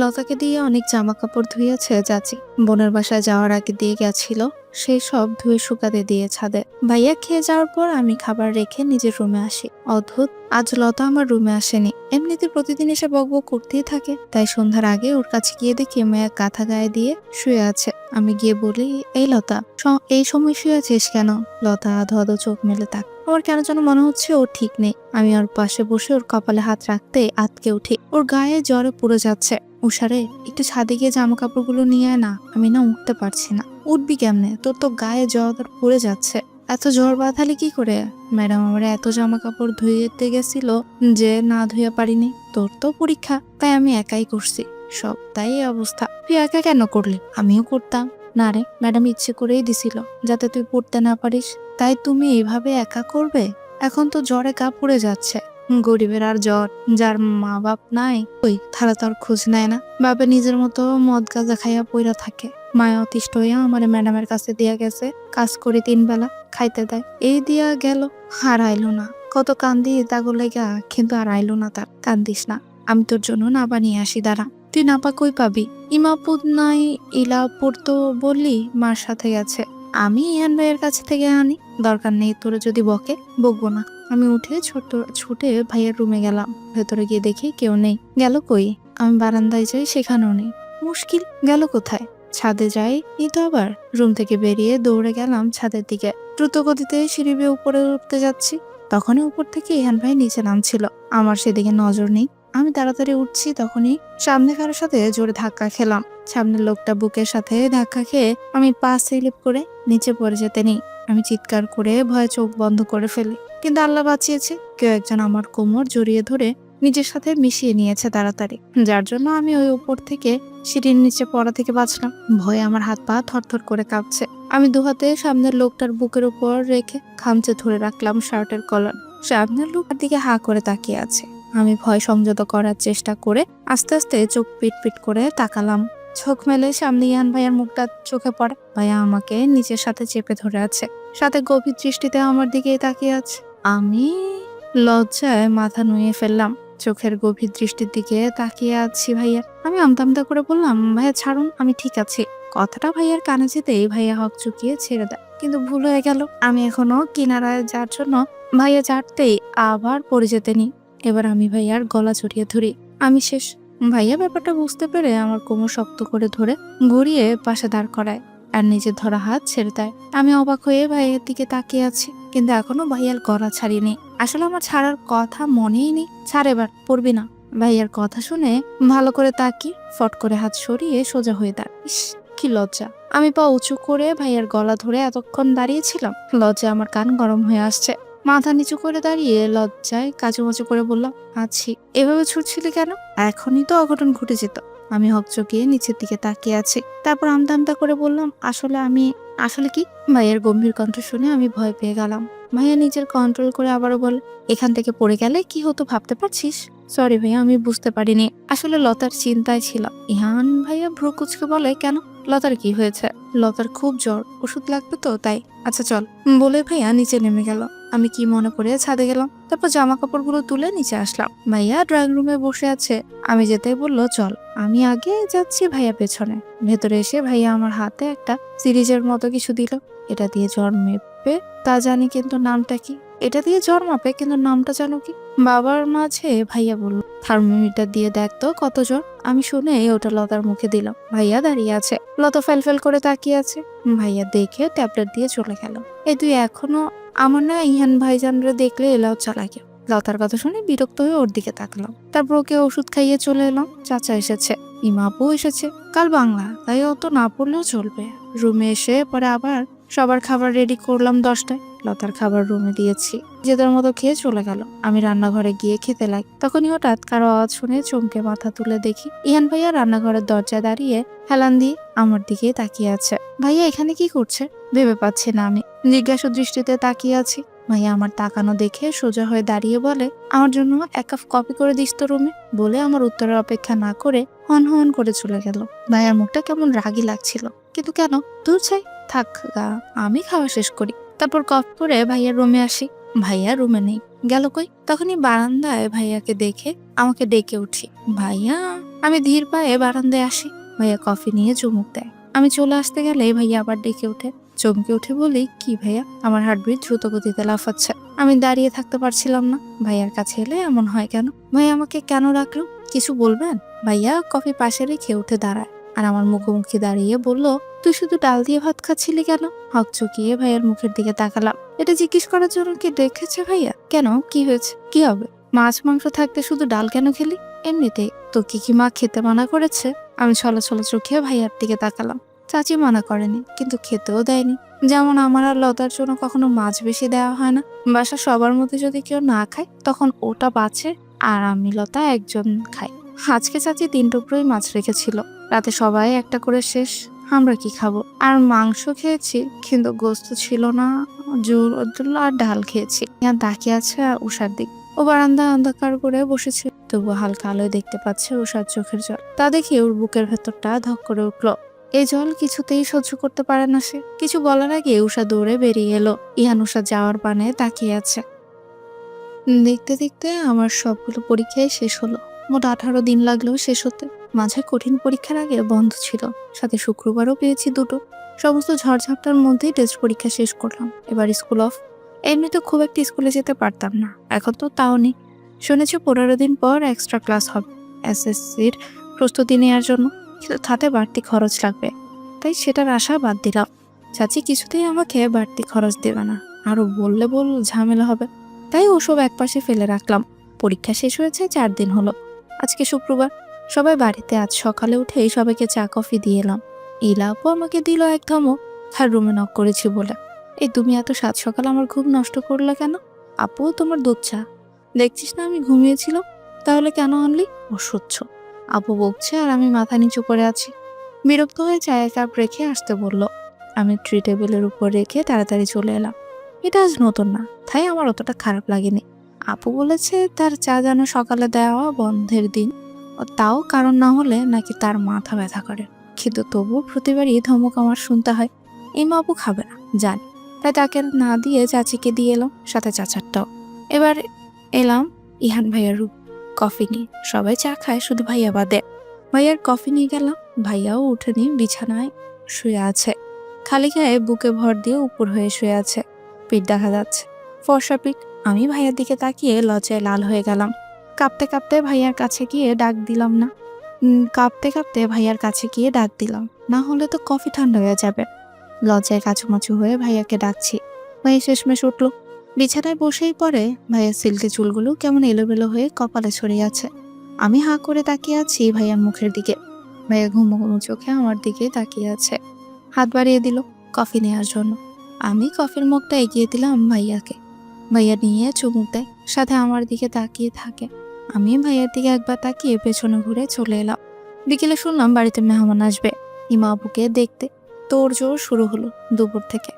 লতাকে দিয়ে অনেক জামা কাপড় ধুইয়েছে চাচি। বোনের বাসায় যাওয়ার আগে দিয়ে গেছিল, সেই সব ধুয়ে শুকাতে দিয়ে ছাদে। ভাইয়া খেয়ে যাওয়ার পর আমি খাবার রেখে নিজের রুমে আসি। অদ্ভুত, আজ লতা আমার রুমে আসেনি। এমনিতে প্রতিদিন এসে বকবক করতেই থাকে, তাই সন্ধ্যার আগে ওর কাছে গিয়ে দেখি মেয়ে কাঁথা গায়ে দিয়ে শুয়ে আছে। আমি গিয়ে বলি, এই লতা, এই সময় শুয়ে আছিস কেন? লতা আধো আধো চোখ মেলে তাক। আমার কেন যেন মনে হচ্ছে ও ঠিক নেই। আমি ওর পাশে বসে ওর কপালে হাত রাখতে আতকে উঠি। ওর গায়ে জ্বরে পুড়ে যাচ্ছে। উষারে, একটু ছাদে গিয়ে জামা কাপড়গুলো নিয়ে আয় না, আমি না উঠতে পারছি না। উঠবি কেমনে? তোর তো গায়ে জ্বর পুড়ে যাচ্ছে। এত জ্বর বাঁধালি কি করে? ম্যাডাম আমার এত জামা কাপড় ধুইতে গেছিল যে না ধুয়ে পারিনি। তোর তো পরীক্ষা, তাই আমি একাই করছি সব, তাই এই অবস্থা। তুই একা কেন করলি? আমিও করতাম। না রে, ম্যাডাম ইচ্ছে করেই দিছিল যাতে তুই পড়তে না পারিস। তাই তুমি এইভাবে একা করবে? এখন তো জ্বরে গা পুড়ে যাচ্ছে। গরিবের আর জ্বর, যার মা বাপ নাই ওই তারা তো আর খোঁজ নেয় না। বাবা নিজের মতো মদ গাঁজা খাইয়া পইরা থাকে। মায়া অতিষ্ঠ হইয়া আমার ম্যাডামের কাছে দিয়া গেছে, কাজ করি 3 বেলা, খাইতে দেয়। এই দিয়া গেল, আর আইলো না। কত কান্দি তাগো লেগা, কিন্তু আর আইলো না তার। কান্দিস না, আমি তোর জন্য না বানিয়ে আসি, দাঁড়া। তুই নাপা কই পাবি? ইমাপুর নাই ইলাপুর তো বললি মার সাথে গেছে। আমি ইহান ভাইয়ের কাছে থেকে আনি, দরকার নেই তোরে যদি বকে। বকবো না। আমি উঠে ছুটে ভাইয়ের রুমে গেলাম। ভেতরে গিয়ে দেখি কেউ নেই। গেল কই? আমি বারান্দায় যাই, সেখানেও নেই। মুশকিল, গেল কোথায়? ছাদে যাই এই তো আবার। রুম থেকে বেরিয়ে দৌড়ে গেলাম ছাদের দিকে। দ্রুত গতিতে সিঁড়ি বেয়ে উপরে উঠতে যাচ্ছি, তখনই উপর থেকে ইহান ভাই নিচে নামছিল। আমার সেদিকে নজর নেই। আমি তাড়াতাড়ি উঠছি, তখনই সামনে কারোর সাথে জোরে ধাক্কা খেলাম। সামনের লোকটা বুকের সাথে ধাক্কা খেয়ে আমি পা স্লিপ করে নিচে পড়ে যেতে নেই। আমি চিৎকার করে ভয়ে চোখ বন্ধ করে ফেলি, কিন্তু আল্লাহ বাঁচিয়েছে। কেউ একজন আমার কোমর জড়িয়ে ধরে নিজের সাথে মিশিয়ে নিয়েছে তাড়াতাড়ি, যার জন্য আমি ওই উপর থেকে সিঁড়ির নিচে পড়া থেকে বাঁচলাম। ভয়ে আমার হাত পা থরথর করে কাঁপছে। আমি দুহাতে সামনের লোকটার বুকের উপর রেখে খামচে ধরে রাখলাম শার্টের কলার। সামনের লোকটার দিকে হা করে তাকিয়ে আছে। আমি ভয় সংযত করার চেষ্টা করে আস্তে আস্তে চোখ পিট পিট করে তাকালাম। চোখ মেলে সামনে ইয়ান ভাইয়ার মুখটা চোখে পড়ে। ভাইয়া আমাকে নিচের সাথে চেপে ধরে আছে, সাথে গভীর দৃষ্টিতে আমার দিকে তাকিয়ে আছে। আমি লজ্জায় মাথা নুয়ে ফেললাম। চোখের গভীর দৃষ্টির দিকে তাকিয়ে আছি ভাইয়া। আমি আমতা আমতা করে বললাম, ভাইয়া ছাড়ুন, আমি ঠিক আছি। কথাটা ভাইয়ার কানে যেতেই ভাইয়া হক চুকিয়ে ছেড়ে দেয়, কিন্তু ভুল হয়ে গেল। আমি এখনো কিনারায় যার জন্য ভাইয়া চাটতেই আবার পড়ে যেতে নি। এবার আমি ভাইয়ার গলা জড়িয়ে ধরি। আমি শেষ। ভাইয়া ব্যাপারটা বুঝতে পেরে আমার কোমর শক্ত করে ধরে ঘুরিয়ে পাশে দাঁড় করায়, আর নিজের ধরা হাত ছেড়ে দেয়। আমি অবাক হয়ে ভাইয়ের দিকে তাকিয়ে আছি, কিন্তু এখনো ভাইয়ার গলা ছাড়িনি। আসলে আমার ছাড়ার কথা মনেই নেই। ছাড় এবার, পড়বি না। ভাইয়ার কথা শুনে ভালো করে তাকি ফট করে হাত সরিয়ে সোজা হয়ে দাঁড়। ইস, কি লজ্জা! আমি পা উঁচু করে ভাইয়ার গলা ধরে এতক্ষণ দাঁড়িয়েছিলাম। লজ্জা আমার কান গরম হয়ে আসছে। মাথা নিচু করে দাঁড়িয়ে লজ্জায় কাচুমাচু করে বললাম, আছি। এভাবে ছুটছিলি কেন? এখনই তো অঘটন ঘটে যেত। আমি হকচকিয়ে নিচের দিকে তাকিয়ে আছি। তারপর আমতা আমতা করে বললাম, আসলে কি? ভাইয়ের গম্ভীর কণ্ঠ শুনে আমি ভয় পেয়ে গেলাম। ভাইয়া নিজের কন্ট্রোল করে আবারও বলে, এখান থেকে পড়ে গেলে কি হতো ভাবতে পারছিস? সরি ভাইয়া, আমি বুঝতে পারিনি। আসলে লতার চিন্তায় ছিলাম। ইহান ভাইয়া ভ্রু কুচকে বলে, কেন? লতার কি হয়েছে? লতার খুব জ্বর, ওষুধ লাগবে তো তাই। আচ্ছা চল, বলে ভাইয়া নিচে নেমে গেল। আমি কি মনে করে ছাদে গেলাম। তারপর জামা কাপড়গুলো তুলে নিচে আসলাম। ভাইয়া ড্রয়িং রুমে বসে আছে। আমি যেতেই বললো, চল। আমি আগে যাচ্ছি, ভাইয়া পেছনে। ভেতরে এসে ভাইয়া আমার হাতে একটা সিরিজের মতো কিছু দিল। এটা দিয়ে জ্বর মেপে তা জানি, কিন্তু নামটা কি? এটা দিয়ে জ্বর মাপে, কিন্তু নামটা জানো কি? বাবার মাঝে ভাইয়া বলল, থার্মোমিটার দিয়ে দেখ তো কত জ্বর। আমি শুনে ওটা লতার মুখে দিলাম। ভাইয়া দাঁড়িয়ে আছে, লতা ফেল করে তাকিয়ে আছে। ভাইয়া দেখে ট্যাবলেট দিয়ে চলে গেল। এই তুই এখনো আমার না ইহান ভাইজানরে দেখলে এলাও চালাকে। লতার কথা শুনে বিরক্ত হয়ে ওর দিকে তাকলাম। তারপর ওকে ওষুধ খাইয়ে চলে এলাম। চাচা এসেছে, ইমাপু এসেছে। কাল বাংলা, তাই অত না পড়লেও চলবে। রুমে এসে পরে আবার সবার খাবার রেডি করলাম 10টায়। লতার খাবার রুমে দিয়েছি, যেদের মতো খেয়ে চলে গেল। আমি রান্নাঘরে গিয়ে খেতে লাগি। তখনই হঠাৎ কারো আওয়াজ শুনে চমকে মাথা তুলে দেখি ইহান ভাইয়া রান্নাঘরের দরজায় দাঁড়িয়ে হেলান দিয়ে আমার দিকে তাকিয়ে আছে। ভাইয়া এখানে কি করছে ভেবে পাচ্ছি না আমি। জিজ্ঞাসা দৃষ্টিতে তাকিয়ে আছি। ভাইয়া আমার তাকানো দেখে সোজা হয়ে দাঁড়িয়ে বলে, আমার জন্য 1 কাপ কফি করে দিস তো রুমে। বলে আমার উত্তরের অপেক্ষা না করে হন হন করে চলে গেল। ভাইয়ার মুখটা কেমন রাগী লাগছিল, কিন্তু কেন? দূর চাই, থাক গা, আমি খাওয়া শেষ করি। তারপর কফি করে ভাইয়ার রুমে আসি। ভাইয়া রুমে নেই, গেল কই? তখনই বারান্দায় ভাইয়াকে দেখে আমাকে ডেকে উঠি। ভাইয়া আমি ধীর পায়ে বারান্দায় আসি। ভাইয়া কফি নিয়ে চুমুক দেয়। আমি চলে আসতে গেলে ভাইয়া আবার ডেকে ওঠে। চমকে উঠে বলি, কি ভাইয়া? আমার হার্টবিট দ্রুত গতিতে লাফাচ্ছে। আমি দাঁড়িয়ে থাকতে পারছিলাম না। ভাইয়ার কাছে এলে এমন হয় কেন? ভাইয়া আমাকে কেন রাখলো? কিছু বলবেন? ভাইয়া কফি পাশে রেখে উঠে দাঁড়ায় আর আমার মুখোমুখি দাঁড়িয়ে বলল, তুই শুধু ডাল দিয়ে ভাত খাচ্ছিলি কেন? হকচকিয়ে ভাইয়ার মুখের দিকে তাকালাম। এটা জিজ্ঞেস করার জন্য কি ডেকেছে ভাইয়া? কেন, কি হয়েছে? কি হবে? মাছ মাংস থাকতে শুধু ডাল কেন খেলি? এমনিতেই তো কি মা খেতে মানা করেছে? আমি ছলছল চোখে ভাইয়ার দিকে তাকালাম। চাচি মানা করেনি, কিন্তু খেতেও দেয়নি। যেমন আমার আর লতার জন্য কখনো মাছ বেশি দেওয়া হয় না। বাসা সবার মধ্যে যদি কেউ না খায় তখন ওটা বাঁচে আর আমি লতা একজন খাই। আজকে চাচি 3 টুকরোই মাছ রেখেছিল। রাতে সবাই একটা করে শেষ। আমরা কি খাবো? আর মাংস খেয়েছি, কিন্তু গোস্ত ছিল না। জোর আর ডাল খেয়েছি। তাকিয়ে আছে উষার দিক। ও বারান্দা অন্ধকার করে বসেছে, তবু হালকা আলোয় দেখতে পাচ্ছে উষার চোখের জল। তা দেখে ওর বুকের ভেতরটা ধক করে উঠলো। এই জল কিছুতেই সহ্য করতে পারে না সে। কিছু বলার আগে উষা দৌড়ে বেরিয়ে এলো। ইহান উষা যাওয়ার পানে তাকিয়ে আছে। দেখতে দেখতে আমার সবগুলো পরীক্ষাই শেষ হলো। মোট 18 দিন লাগলো শেষ হতে। মাঝে কঠিন পরীক্ষার আগে বন্ধ ছিল। সাথে শুক্রবারও পেয়েছি 2টো। সমস্ত ঝড়ঝাপটার মধ্যেই টেস্ট পরীক্ষা শেষ করলাম। এবার স্কুল অফ। এমনি তো খুব একটা স্কুলে যেতে পারতাম না, এখন তো তাও নেই। শুনেছি 15 দিন পর এক্সট্রা ক্লাস হবে এসএসসির প্রস্তুতি নেওয়ার জন্য, কিন্তু তাতে বাড়তি খরচ লাগবে। তাই সেটার আশা বাদ দিলাম। চাচি কিছুতেই আমাকে বাড়তি খরচ দেবে না, আরো বললে ঝামেলা হবে। তাই ওসব একপাশে ফেলে রাখলাম। পরীক্ষা শেষ হয়েছে 4 দিন হলো। আজকে শুক্রবার। সবাই বাড়িতে। আজ সকালে উঠেই সবাইকে চা কফি দিয়ে এলাম। ইলা আপু আমাকে দিল এক ধমক, তার রুমে নক করেছি বলে। এই তুমি এত সাত সকাল আমার ঘুম নষ্ট করলে কেন? আপু তোমার দুধ চা। দেখছিস না আমি ঘুমিয়েছিলাম, তাহলে কেন আনলি? অসহ্য। আপু বকছে আর আমি মাথা নিচু করে আছি। বিরক্ত হয়ে চায়ের কাপ রেখে আসতে বলল। আমি ট্রি টেবিলের উপর রেখে তাড়াতাড়ি চলে এলাম। এটা আজ নতুন না, তাই আমার অতটা খারাপ লাগেনি। আপু বলেছে তার চা যেন সকালে দেওয়া বন্ধের দিন, তাও কারণ না হলে নাকি তার মাথা ব্যথা করে। কিন্তু তবুও প্রতিবারই ধমক আমার শুনতে হয়। এই আপু খাবে না জানি, তাই তাকে না দিয়ে চাচিকে দিয়ে এলাম, সাথে চাচারটাও। এবার এলাম ইহান ভাইয়ার রূপ কফি নিয়ে। সবাই চা খায়, শুধু ভাইয়া বাদে। ভাইয়ার কফি নিয়ে গেলাম। ভাইয়াও উঠেনি, বিছানায় শুয়ে আছে। খালি গায়ে বুকে ভর দিয়ে উপর হয়ে শুয়ে আছে। পিঠ দেখা যাচ্ছে, ফর্সা পিঠ। আমি ভাইয়ার দিকে তাকিয়ে লজ্জায় লাল হয়ে গেলাম। কাঁপতে কাঁপতে ভাইয়ার কাছে গিয়ে ডাক দিলাম না কাঁপতে কাঁপতে ভাইয়ার কাছে গিয়ে ডাক দিলাম, না হলে তো কফি ঠান্ডা হয়ে যাবে। লজ্জায় কাচুমাচু হয়ে ভাইয়াকে ডাকছি। ভাইয়া শেষমেশ উঠলো। বিছানায় বসেই পড়ে। ভাইয়ার সিল্কে চুলগুলো কেমন এলোমেলো হয়ে কপালে ছড়িয়ে আছে। আমি হাঁ করে তাকিয়ে আছি ভাইয়ার মুখের দিকে। ভাইয়া ঘুমো ঘুমো চোখে আমার দিকে তাকিয়ে আছে। হাত বাড়িয়ে দিল কফি নেওয়ার জন্য। আমি কফির মগটা এগিয়ে দিলাম ভাইয়াকে। ভাইয়া নিয়ে চুমুক দেয়, সাথে আমার দিকে তাকিয়ে থাকে। আমি ভাইয়ার দিকে একবার তাকিয়ে পেছনে ঘুরে চলে এলাম। বিকেলে শুনলাম বাড়িতে মেহমান আসবে ইমা আপুকে দেখতে। তোড়জোড় শুরু হলো দুপুর থেকে।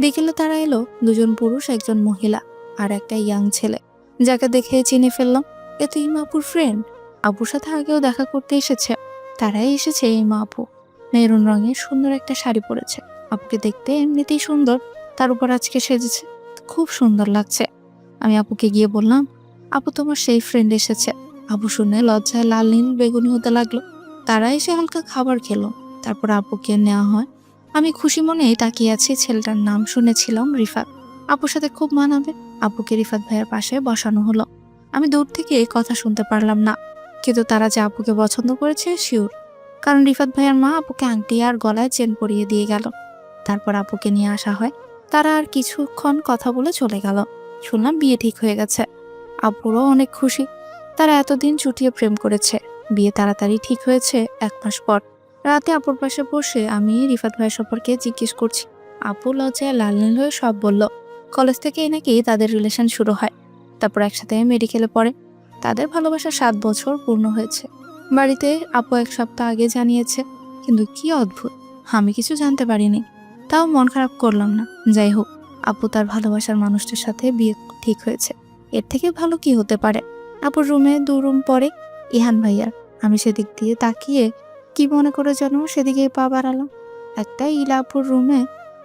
বিকেলে তারা এলো 2জন পুরুষ, 1জন মহিলা আর একটা ইয়াং ছেলে, যাকে দেখে চিনে ফেললাম। এ তো ইমা আপুর ফ্রেন্ড। আপুর সাথে আগেও দেখা করতে এসেছে। তারাই এসেছে ইমা আপু। মেরুন রঙের সুন্দর একটা শাড়ি পরেছে। আপুকে দেখতে এমনিতেই সুন্দর, তার উপর আজকে সেজেছে, খুব সুন্দর লাগছে। আমি আপুকে গিয়ে বললাম, আপু তোমার সেই ফ্রেন্ড এসেছে। আপু শুনে লজ্জায় লাল নীল বেগুনি হতে লাগলো। তারা এসে হালকা খাবার খেলো, তারপর আপুকে নেওয়া হয়। আমি খুশি মনেই তাকিয়ে আছি। ছেলেটার নাম শুনেছিলাম রিফাত। আপুর সাথে খুব মানাবে। আপুকে রিফাত ভাইয়ের পাশে বসানো হলো। আমি দূর থেকে কথা শুনতে পারলাম না, কিন্তু তারা যে আপুকে পছন্দ করেছে শিওর। কারণ রিফাত ভাইয়ের মা আপুকে আংটি আর গলায় চেন পরিয়ে দিয়ে গেল। তারপর আপুকে নিয়ে আসা হয়। তারা আর কিছুক্ষণ কথা বলে চলে গেল। শুনলাম বিয়ে ঠিক হয়ে গেছে। আপুরও অনেক খুশি। তারা এতদিন চুটিয়ে প্রেম করেছে, বিয়ে তাড়াতাড়ি ঠিক হয়েছে 1 মাস পর। রাতে আপুর পাশে বসে আমি রিফাত ভাই সম্পর্কে জিজ্ঞেস করছি। আপু লজ্জায় লাল নীল হয়ে সব বলল। কলেজ থেকেই নাকি তাদের রিলেশন শুরু হয়, তারপর একসাথে মেডিকেলে পড়ে। তাদের ভালোবাসা 7 বছর পূর্ণ হয়েছে। বাড়িতে আপু 1 সপ্তাহ আগে জানিয়েছে। কিন্তু কি অদ্ভুত, আমি কিছু জানতে পারিনি, তাও মন খারাপ করলাম না। যাই হোক, আপু তার ভালোবাসার মানুষটার সাথে বিয়ে ঠিক হয়েছে। এর থেকে ভালো কি হতে পারে? আপুর রুমে 2 রুম পরে ইহান ভাইয়ার। আমি সেদিক দিয়ে তাকিয়ে কি মনে করে যেন সেদিকে পা বাড়ালাম। একটা ইলা আপুর রুমে,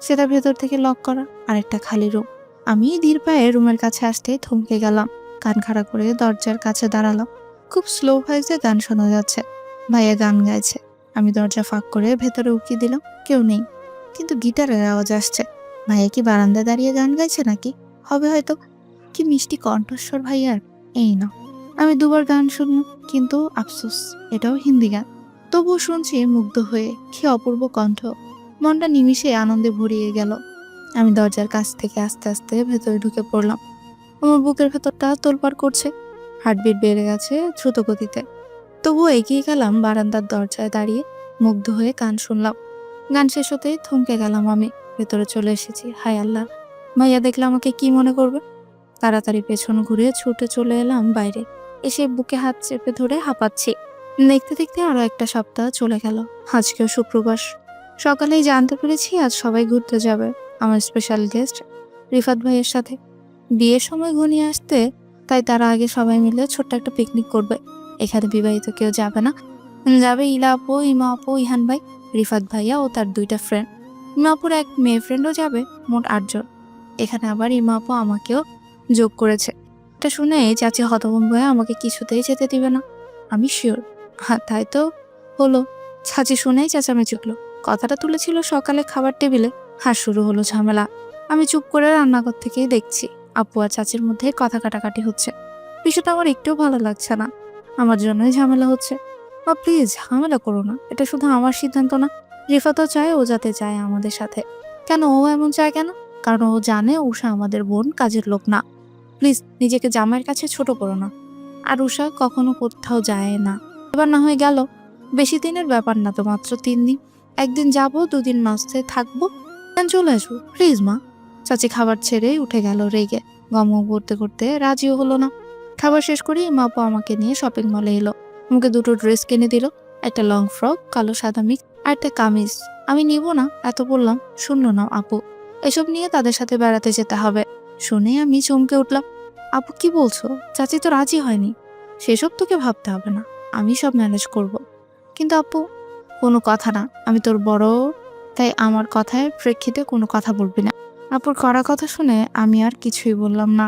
সেটা ভেতর থেকে লক করা, আর একটা খালি রুম। আমি ধীর পায়ে রুমের কাছে আসতে থমকে গেলাম। কান খাড়া করে দরজার কাছে দাঁড়ালাম। খুব স্লো ভয়েসে গান শোনা যাচ্ছে। ভাইয়া গান গাইছে। আমি দরজা ফাঁক করে ভেতরে উকি দিলাম, কেউ নেই, কিন্তু গিটারের আওয়াজ আসছে। ভাইয়া কি বারান্দায় দাঁড়িয়ে গান গাইছে নাকি? হবে হয়তো। কি মিষ্টি কণ্ঠস্বর ভাইয়ার! এই না, আমি দুবার গান শুনলাম, কিন্তু আফসোস, এটাও হিন্দি গান। তবুও শুনছি মুগ্ধ হয়ে। কি অপূর্ব কণ্ঠ! মনটা নিমিষে আনন্দে ভরিয়ে গেল। আমি দরজার কাছ থেকে আস্তে আস্তে ভেতরে ঢুকে পড়লাম। আমার বুকের ভেতরটা তোলপাড় করছে, হার্টবিট বেড়ে গেছে দ্রুত গতিতে। তবুও এগিয়ে গেলাম, বারান্দার দরজায় দাঁড়িয়ে মুগ্ধ হয়ে গান শুনলাম। গান শেষ হতেই থমকে গেলাম আমি। ভেতরে চলে এসেছি। হায় আল্লাহ, ভাইয়া দেখলে আমাকে কি মনে করবে? তাড়াতাড়ি পেছন ঘুরে ছুটে চলে এলাম বাইরে। এসে বুকে হাত চেপে ধরে হাঁপাচ্ছি। দেখতে দেখতে আরো একটা সপ্তাহ চলে গেল। আজকেও শুক্রবার। সকালেই জানতে পেরেছি আজ সবাই ঘুরতে যাবে, আমার স্পেশাল গেস্ট রিফাত ভাইয়ের সাথে। বিয়ের সময় ঘনিয়ে আসতে, তাই তারা আগে সবাই মিলে ছোট্ট একটা পিকনিক করবে। এখানে বিবাহিত কেউ যাবে না। যাবে ইলা আপু, ইমা আপু, ইহান ভাই, রিফাত ভাইয়া ও তার 2টা ফ্রেন্ড। ইমা আপুর এক মেয়ে ফ্রেন্ডও যাবে। মোট 8 জন। এখানে আবার ইমা আপু আমাকেও যোগ করেছে। এটা শুনে চাচি হতভম্ব হয়ে আমাকে কিছুতেই যেতে দিবে না। আমি শিওর। হ্যাঁ, তাই তো হলো। চাচি শুনেই চেঁচামেচি উঠলো। কথাটা তুলেছিল সকালে খাবার টেবিলে, আর শুরু হলো ঝামেলা। আমি চুপ করে রান্নাঘর থেকেই দেখছি আপু আর চাচির মধ্যে কথা কাটাকাটি হচ্ছে। বিষয়টা আমার একটুও ভালো লাগছে না। আমার জন্যই ঝামেলা হচ্ছে। মা প্লিজ ঝামেলা করো না, এটা শুধু আমার সিদ্ধান্ত না। রিফাতও চায় ও যাতে যায় আমাদের সাথে। কেন ও এমন চায় কেন? কারণ ও জানে উষা আমাদের বোন, কাজের লোক না। প্লিজ নিজেকে জামাইয়ের কাছে ছোট করো না। আর উষা কখনো কোথাও যায় না। এবার না হয়ে গেল, বেশি দিনের ব্যাপার না তো, মাত্র 3 দিন। একদিন যাবো, 2 দিন মাসে থাকবো, চলে আসবো। প্লিজ মা। চাচি খাবার ছেড়ে উঠে গেল রেগে। গম করতে করতে রাজিও হলো না। খাবার শেষ করেই মা আপু আমাকে নিয়ে শপিং মলে এলো। আমাকে 2টো ড্রেস কিনে দিল। একটা লং ফ্রক, কালো সাদা মিক্স, আর একটা কামিজ। আমি নিব না এত বললাম। শুনলো না আপু। এসব নিয়ে তাদের সাথে বেড়াতে যেতে হবে। শুনে আমি চমকে উঠলাম। আপু কি বলছো? চাচি তো রাজি হয়নি। সেসব তোকে ভাবতে হবে না, আমি সব ম্যানেজ করব। কিন্তু আপু, কোনো কথা না, আমি তোর বড়, তাই আমার কথায় প্রেক্ষিতে কোনো কথা বলবি না। আপুর কড়া কথা শুনে আমি আর কিছুই বললাম না।